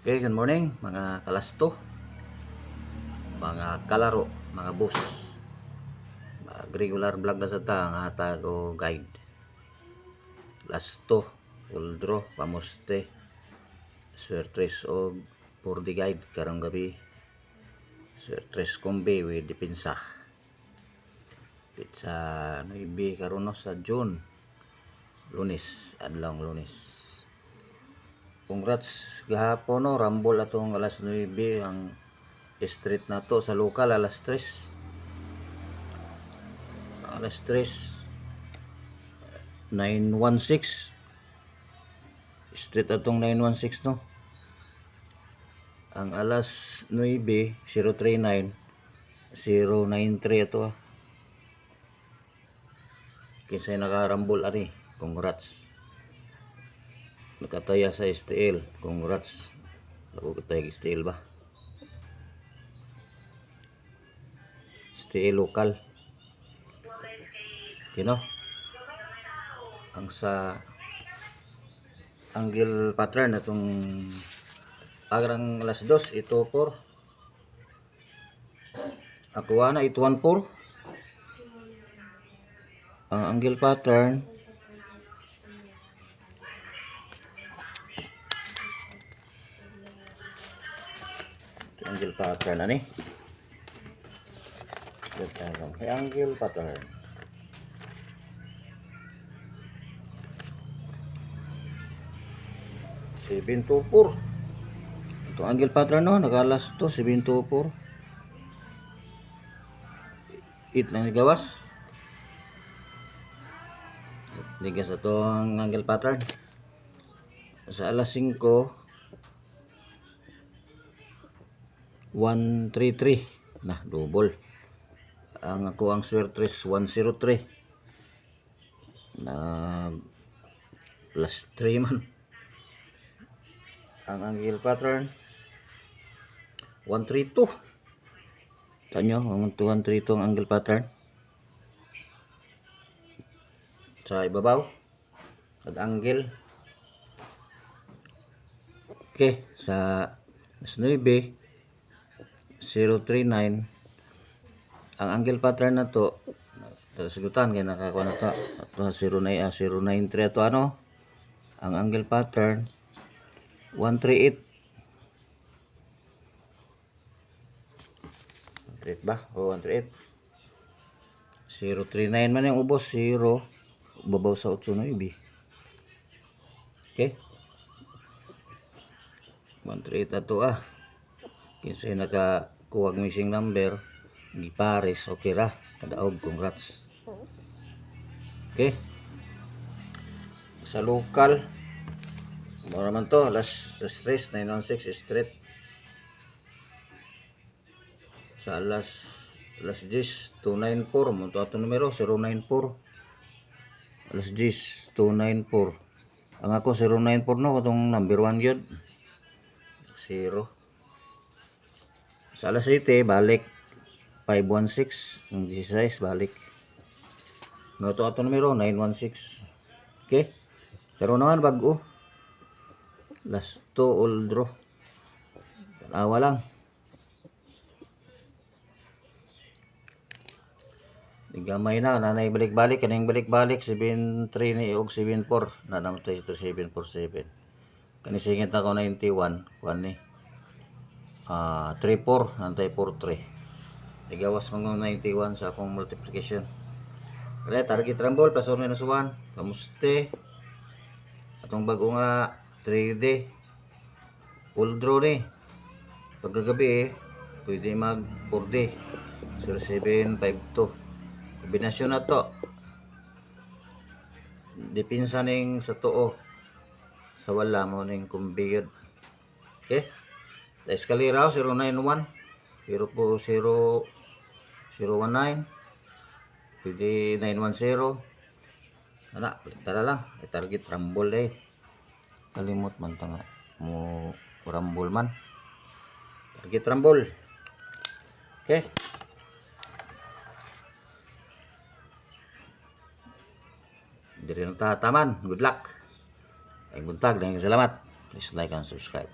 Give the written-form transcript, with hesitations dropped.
Okay, good morning mga kalasto, mga kalaro, mga boss. Regular vlog na sa ta ang hatag o guide. Lasto, uldro, pamuste, swertres o for the guide karong gabi. Swertres kombi with dipinsa. Sa noibi karon no sa June. Lunes, adlong Lunes. Congrats gahapon no, Rumble atong alas 9 ang street na to sa lokal alas 3. Alas 3 916 street atong 916 no. Ang alas 9 039 093 ato kinsay nakarambol ari, congrats. Nakataya sa STL, congrats. Lago katay STL ba? STL lokal. Kino? Ang sa angle pattern atong agrang alas 2 ito 4. Ako na ito 14. Ang angle pattern ani. Angle pattern. Seven to 4. Ito angle pattern no, nagalas to 7 to 4. 8 lang gawas. Ligas ito ang angle pattern. Sa alas 5 133 nah double. Ang ako ang swertres 103 na plus 3 man. Ang angle pattern 132. Tanyo ang 132 ang angle pattern. Sa ibabaw ang angle. Okay, sa 9 039 ang angle pattern na to tasigutan kay nakakuha na to 093 to ano ang angle pattern 138 ba o 138 039 man yung ubos 0 babaw sa 89. Okay, 138 ato kinsay nakakuwag missing number gipares okay ra kadaog, congrats. Okay, sa lokal mo naman to alas 3 916 street sa alas 10 294 mo to ato numero 094 alas 10 294 ang ako 094 no katong number 1 yun 0 sa alas 7 balik 516 ang 16 balik no to ato numero 916. Okay, karon naman bag-o last 2 all draw tanawa lang gamay na nanay balik-balik kaning balik-balik 73 ni og 74 na namatay ito 747 kani singit ako 91 kuan ni 34 nantay 43 igawas mga 91 sa akong multiplication. Kaya target rumble plus or minus 1 kamuste atong bago nga 3D full draw ni pagkagabi pwede mag 4D 0752 kombinasyon na to dipinsa ning sa tuo sa wala mo ning kumbiyod. Okay, the escalera 091 040 019 pwede 910 ana tara lang target rumble kalimot man ta nga mo rumble man target rumble. Okay, diri na ta taman. Good luck ay buntag, salamat. Please like and subscribe.